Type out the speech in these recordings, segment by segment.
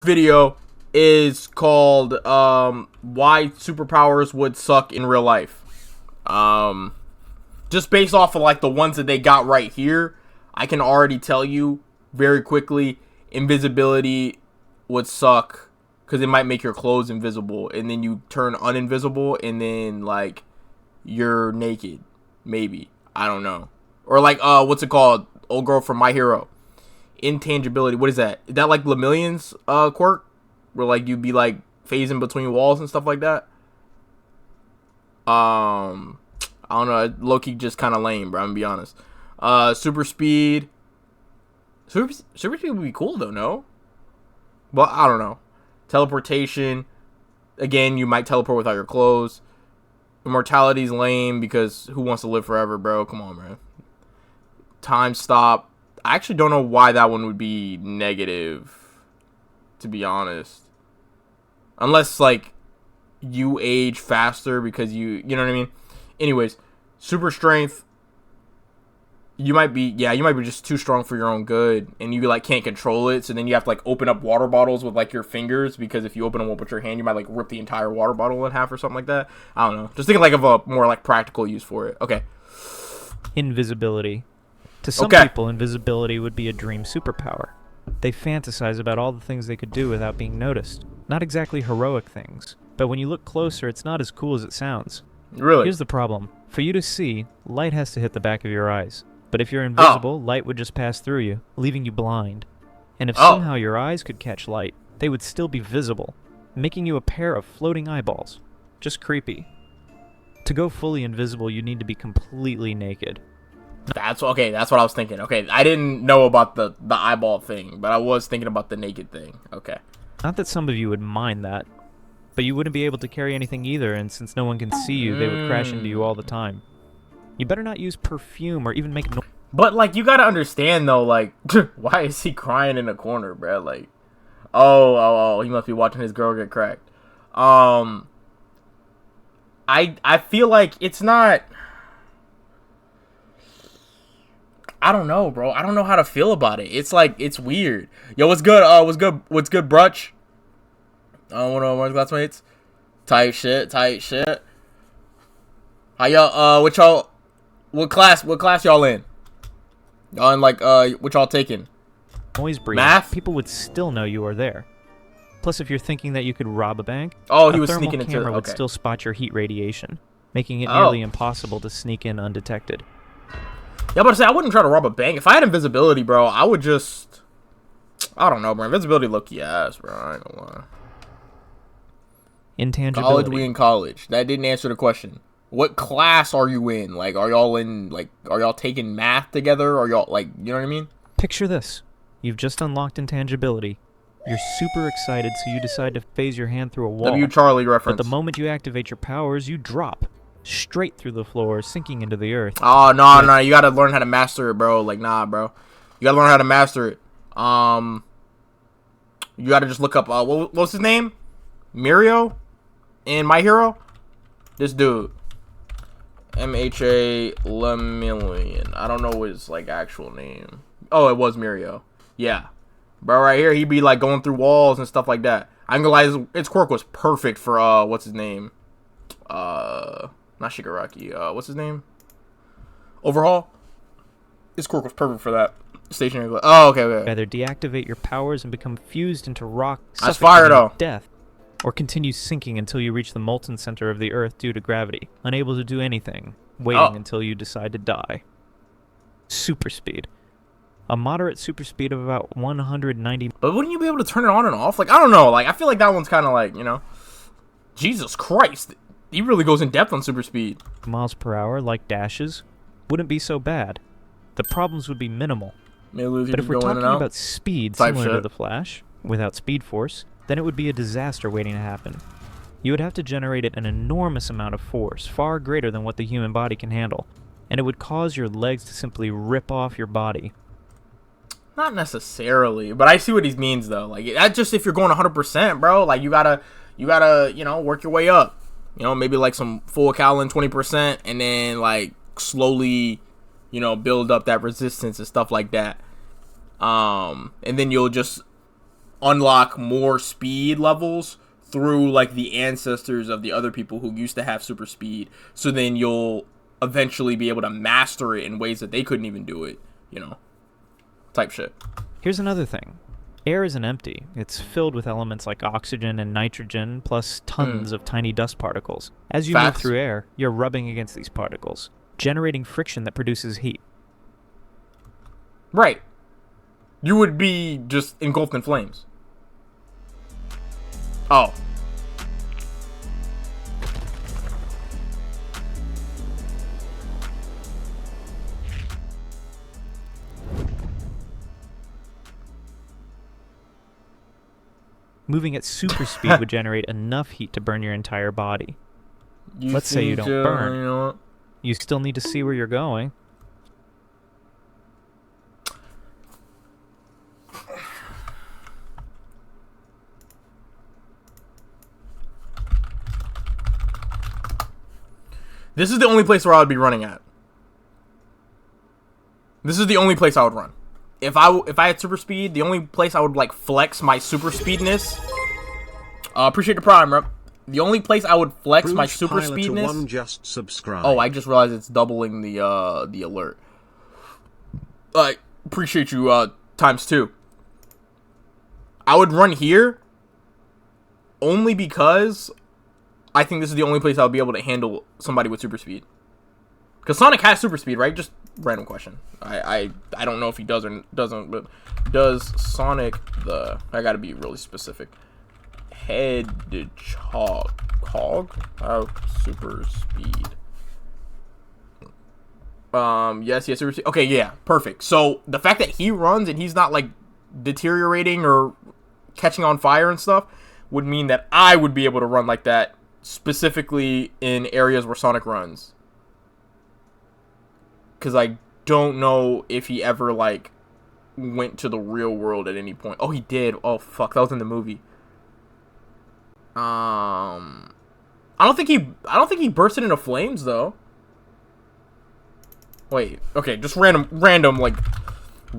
Video is called why superpowers would suck in real life. Just based off of like the ones that they got right here, I can already tell you very quickly invisibility would suck because it might make your clothes invisible and then you turn uninvisible and then like you're naked, maybe, I don't know. Or like what's it called, old girl from My Hero, intangibility. What is that? Is that like Lemillion's quirk, where like you'd be like phasing between walls and stuff like that? I don't know, low-key just kind of lame, bro, I'm gonna be honest. Super speed would be cool though, no? But I don't know. Teleportation, again, you might teleport without your clothes. Immortality's lame because who wants to live forever, bro? Come on, man. Time stop, I actually don't know why that one would be negative, to be honest. Unless, like, you age faster because you know what I mean? Anyways, super strength, you might be just too strong for your own good, and you, like, can't control it, so then you have to, like, open up water bottles with, like, your fingers, because if you open them up with your hand, you might, like, rip the entire water bottle in half or something like that. I don't know. Just thinking, like, of a more, like, practical use for it. Okay. Invisibility. To some people, invisibility would be a dream superpower. They fantasize about all the things they could do without being noticed. Not exactly heroic things, but when you look closer, it's not as cool as it sounds. Really? Here's the problem. For you to see, light has to hit the back of your eyes. But if you're invisible, light would just pass through you, leaving you blind. And if somehow your eyes could catch light, they would still be visible, making you a pair of floating eyeballs. Just creepy. To go fully invisible, you need to be completely naked. That's what I was thinking. Okay, I didn't know about the eyeball thing, but I was thinking about the naked thing. Okay. Not that some of you would mind that, but you wouldn't be able to carry anything either, and since no one can see you, they would crash into you all the time. You better not use perfume or even make noise. But, like, you gotta understand, though, like, why is he crying in a corner, bro? Like, oh, he must be watching his girl get cracked. I feel like it's not... I don't know, bro. I don't know how to feel about it. It's like, it's weird. Yo, what's good? What's good, Brutch? One of my classmates. Tight shit. How y'all, what class y'all in? Y'all in, like, what y'all taking? Noise breathing. Math? People would still know you are there. Plus, if you're thinking that you could rob a bank, He was sneaking into... a camera would still spot your heat radiation, making it nearly impossible to sneak in undetected. Yeah, but I wouldn't try to rob a bank. If I had invisibility, bro, I would just... I don't know, bro. Invisibility low-key ass, bro. I ain't gonna lie. Intangibility. College, we in college. That didn't answer the question. What class are you in? Like, are y'all taking math together? Are y'all, like, you know what I mean? Picture this. You've just unlocked intangibility. You're super excited, so you decide to phase your hand through a wall. W. Charlie reference. But the moment you activate your powers, you drop straight through the floor, sinking into the earth. Oh, no, you gotta learn how to master it, bro. Like, nah, bro. You gotta learn how to master it. You gotta just look up, what's his name? Mirio? In My Hero? This dude. M.H.A. Lemillion. I don't know his, like, actual name. Oh, it was Mirio. Yeah. Bro, right here, he'd be, like, going through walls and stuff like that. I'm gonna lie, his quirk was perfect for, what's his name? Not Shigaraki. What's his name? Overhaul? His quirk was perfect for that. Stationary. Oh, okay. Either deactivate your powers and become fused into rock, that's fire, though. Death, or continue sinking until you reach the molten center of the earth due to gravity, unable to do anything, waiting until you decide to die. Super speed. A moderate super speed of about 190... But wouldn't you be able to turn it on and off? Like, I don't know. Like, I feel like that one's kind of like, you know... Jesus Christ. He really goes in depth on super speed. Miles per hour, like dashes, wouldn't be so bad. The problems would be minimal. But if we're talking about speed similar to the Flash, without Speed Force, then it would be a disaster waiting to happen. You would have to generate an enormous amount of force, far greater than what the human body can handle, and it would cause your legs to simply rip off your body. Not necessarily, but I see what he means, though. Like, that's just if you're going 100%, bro. Like, you gotta, you know, work your way up. You know, maybe like some full Callan 20%, and then like slowly, you know, build up that resistance and stuff like that. And then you'll just unlock more speed levels through like the ancestors of the other people who used to have super speed. So then you'll eventually be able to master it in ways that they couldn't even do it, you know, type shit. Here's another thing. Air isn't empty. It's filled with elements like oxygen and nitrogen, plus tons of tiny dust particles. As you move through air, you're rubbing against these particles, generating friction that produces heat. Right. You would be just engulfed in flames. Oh. Moving at super speed would generate enough heat to burn your entire body. Let's say you don't burn. You know what? You still need to see where you're going. This is the only place where I would be running at. This is the only place I would run. If I had super speed, the only place I would like flex my super speedness. Appreciate the prime, bro. The only place I would flex my super speedness. Just subscribe. Oh, I just realized it's doubling the alert. Appreciate you ×2. I would run here only because I think this is the only place I'll be able to handle somebody with super speed. Because Sonic has super speed, right? Just random question. I don't know if he does or doesn't, but does Sonic I gotta be really specific. Hedgehog have super speed? Yes, super speed. Okay, yeah, perfect. So the fact that he runs and he's not like deteriorating or catching on fire and stuff would mean that I would be able to run like that, specifically in areas where Sonic runs. Because I don't know if he ever, like, went to the real world at any point. Oh, he did. Oh, fuck. That was in the movie. I don't think he bursted into flames, though. Wait. Okay, just random, like,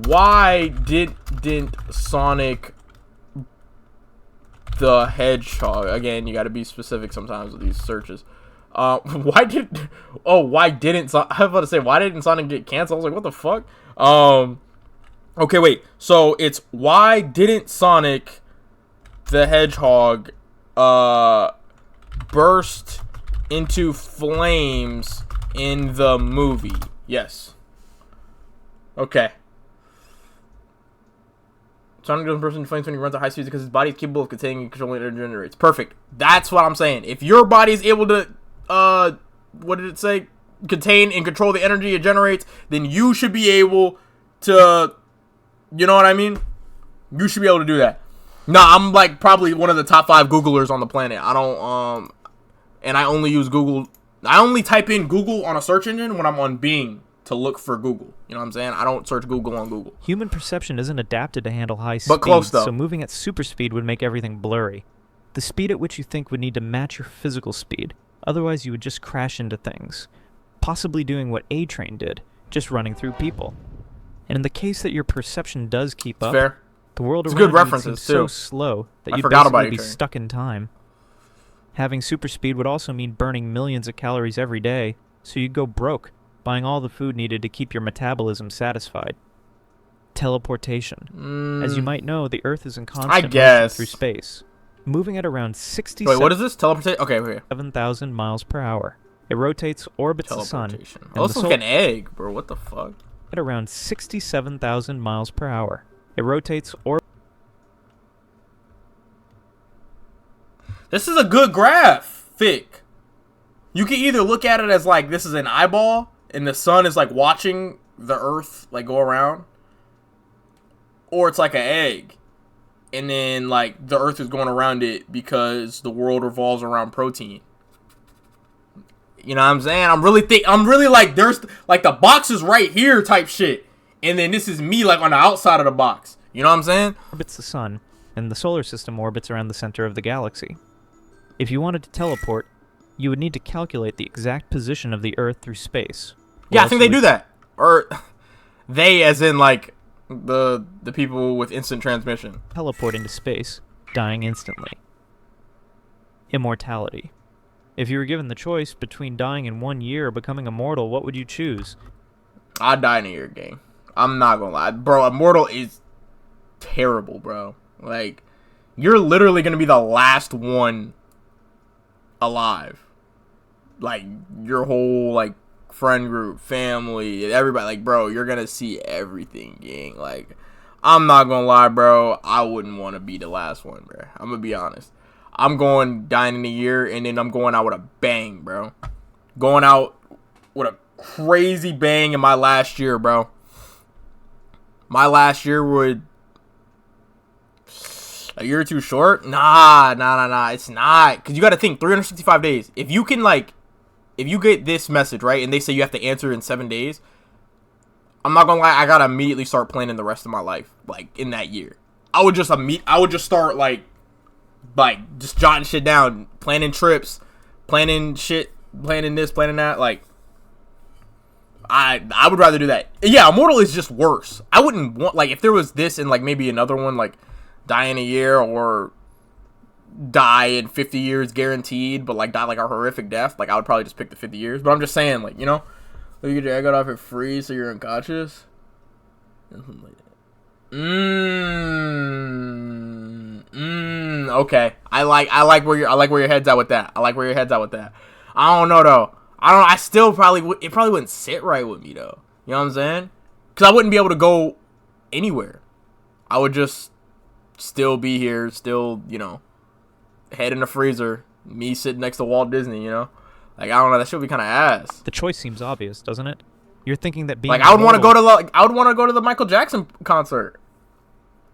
why didn't Sonic the Hedgehog... Again, you gotta be specific sometimes with these searches. Why didn't Sonic get canceled? I was like, what the fuck? Okay, wait. So it's why didn't Sonic the Hedgehog burst into flames in the movie? Yes. Okay. Sonic doesn't burst into flames when he runs at high speeds because his body is capable of containing and controlling energy generates. Perfect. That's what I'm saying. If your body is able to what did it say? Contain and control the energy it generates, then you should be able to, you know what I mean? You should be able to do that. Nah, I'm like probably one of the top 5 Googlers on the planet. I don't, and I only use Google. I only type in Google on a search engine when I'm on Bing to look for Google. You know what I'm saying? I don't search Google on Google. Human perception isn't adapted to handle high speeds, but close though. So moving at super speed would make everything blurry. The speed at which you think would need to match your physical speed. Otherwise, you would just crash into things, possibly doing what A-Train did, just running through people. And in the case that your perception does keep up, fair. The world it's around good references you would seem too. So slow that you'd forgot basically about be A-Train. Stuck in time. Having super speed would also mean burning millions of calories every day, so you'd go broke, buying all the food needed to keep your metabolism satisfied. Teleportation. As you might know, the Earth is in constant motion through space. Moving at around 67... Wait, what is this? Teleportation? Okay. 7,000 miles per hour. It rotates, orbits the sun. Oh, this looks like an egg, bro. What the fuck? At around 67,000 miles per hour. It rotates, This is a good graphic. You can either look at it as like this is an eyeball and the sun is like watching the Earth like go around, or it's like an egg. And then, like, the Earth is going around it because the world revolves around protein. You know what I'm saying? I'm really like, there's, like, the box is right here type shit. And then this is me, like, on the outside of the box. You know what I'm saying? Orbits the sun, and the solar system orbits around the center of the galaxy. If you wanted to teleport, you would need to calculate the exact position of the Earth through space. Yeah, I think they do that. Or, they as in, like, The people with instant transmission. Teleport into space, dying instantly. Immortality. If you were given the choice between dying in 1 year or becoming immortal, what would you choose? I'd die in a year, gang. I'm not gonna lie. Bro, immortal is terrible, bro. Like, you're literally gonna be the last one alive. Like, your whole, like, friend group, family, everybody. Like, bro, you're gonna see everything, gang. Like, I'm not gonna lie, bro. I wouldn't want to be the last one, bro. I'm gonna be honest. I'm going dying in a year, and then I'm going out with a bang, bro. Going out with a crazy bang in my last year, bro. My last year would... A year too short? Nah. It's not. Because you got to think, 365 days. If you can, like... If you get this message, right, and they say you have to answer in 7 days, I'm not gonna lie, I gotta immediately start planning the rest of my life, like, in that year. I would just start, like, just jotting shit down, planning trips, planning shit, planning this, planning that, like, I would rather do that. Yeah, Immortal is just worse. I wouldn't want, like, if there was this and, like, maybe another one, like, die in a year or die in 50 years guaranteed, but, like, die, like, a horrific death, like, I would probably just pick the 50 years. But I'm just saying, like, you know, you get your egg off it free so you're unconscious. Okay. I like where your head's at with that. I don't know though. I still probably it probably wouldn't sit right with me though. You know what I'm saying? Cuz I wouldn't be able to go anywhere. I would just still be here, still, you know, head in the freezer, me sitting next to Walt Disney, you know? Like, I don't know, that should be kind of ass. The choice seems obvious, doesn't it? You're thinking that being like, I would want to go to the Michael Jackson concert.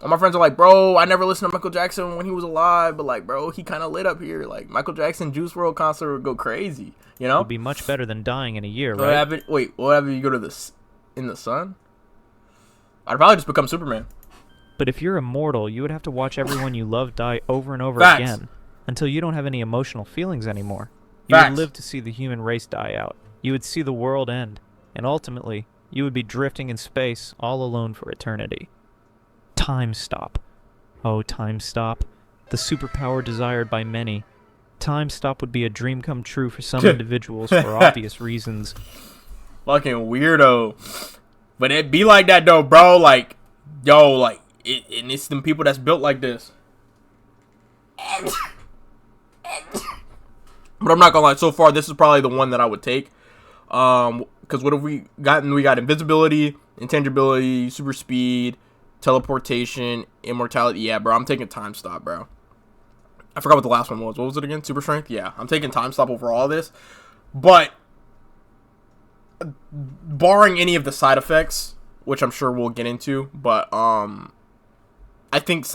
All my friends are like, bro, I never listened to Michael Jackson when he was alive, but, like, bro, he kind of lit up here. Like, Michael Jackson Juice WRLD concert would go crazy, you know? It would be much better than dying in a year, right? What happened if you go to in the sun? I'd probably just become Superman. But if you're immortal, you would have to watch everyone you love die over and over Facts. again until you don't have any emotional feelings anymore. You Facts. would live to see the human race die out. You would see the world end. And ultimately, you would be drifting in space all alone for eternity. Time stop. Oh, time stop. The superpower desired by many. Time stop would be a dream come true for some individuals for obvious reasons. Fucking weirdo. But it be like that though, bro. Like, yo, like, and it's them people that's built like this. But I'm not gonna lie, so far this is probably the one that I would take. Because what have we gotten? We got invisibility, intangibility, super speed, teleportation, immortality. Yeah, bro, I'm taking time stop, bro. I forgot what the last one was. What was it again? Super strength? Yeah, I'm taking time stop over all this. But barring any of the side effects, which I'm sure we'll get into, but I think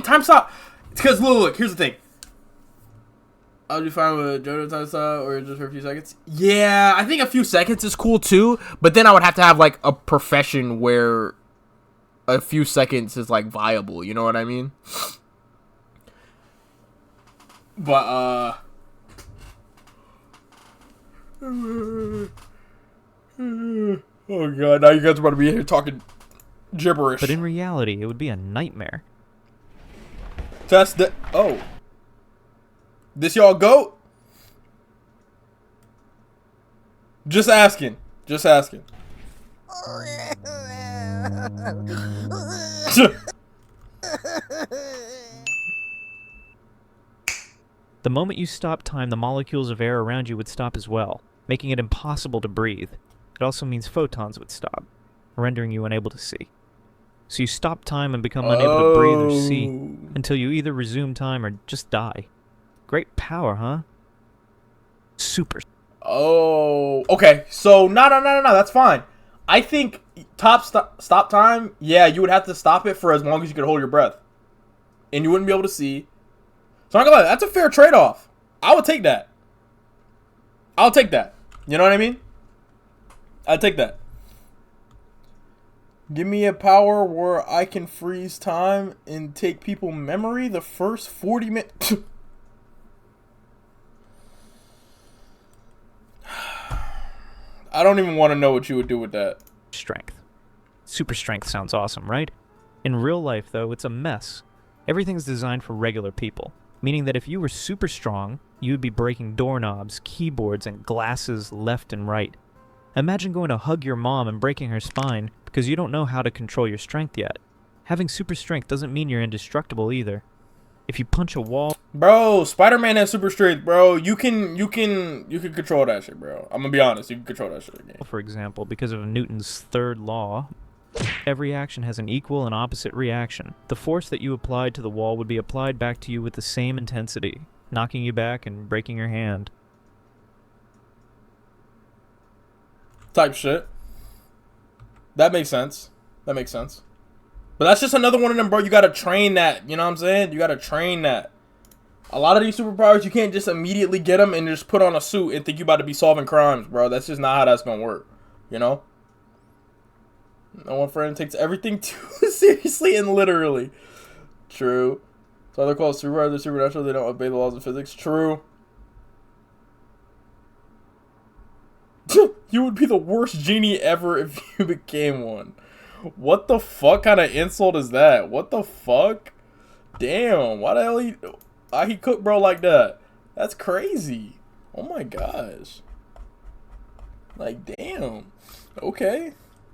time stop. Because look, here's the thing. I'll be fine with JoJo time stop or just for a few seconds. Yeah, I think a few seconds is cool too. But then I would have to have like a profession where a few seconds is like viable. You know what I mean? But oh god, now you guys are about to be here talking gibberish. But in reality, it would be a nightmare. Test the... Oh. This y'all goat? Just asking. The moment you stop time, the molecules of air around you would stop as well, making it impossible to breathe. It also means photons would stop, rendering you unable to see. So you stop time and become unable to breathe or see until you either resume time or just die. Great power, huh? Super. Oh, okay. So, no, that's fine. I think stop time, yeah, you would have to stop it for as long as you could hold your breath. And you wouldn't be able to see. So, I'm not gonna lie, that's a fair trade-off. I would take that. You know what I mean? I'd take that. Give me a power where I can freeze time and take people memory the first 40 minutes. I don't even want to know what you would do with that. Strength. Super strength sounds awesome, right? In real life, though, it's a mess. Everything's designed for regular people, meaning that if you were super strong, you would be breaking doorknobs, keyboards, and glasses left and right. Imagine going to hug your mom and breaking her spine because you don't know how to control your strength yet. Having super strength doesn't mean you're indestructible either. If you punch a wall... Bro, Spider-Man has super strength, bro. You can control that shit, bro. I'm gonna be honest, you can control that shit again. For example, because of Newton's third law, every action has an equal and opposite reaction. The force that you applied to the wall would be applied back to you with the same intensity, knocking you back and breaking your hand. Type shit. That makes sense. That makes sense. But that's just another one of them, bro. You gotta train that. You know what I'm saying? You gotta train that. A lot of these superpowers, you can't just immediately get them and just put on a suit and think you about to be solving crimes, bro. That's just not how that's gonna work. You know? No one friend takes everything too seriously and literally. True. So they're called superpowers. They're supernatural. They don't obey the laws of physics. True. You would be the worst genie ever if you became one. What the fuck kind of insult is that? What the fuck? Damn. Why the hell he cook bro like that? That's crazy. Oh my gosh. Like, damn. Okay.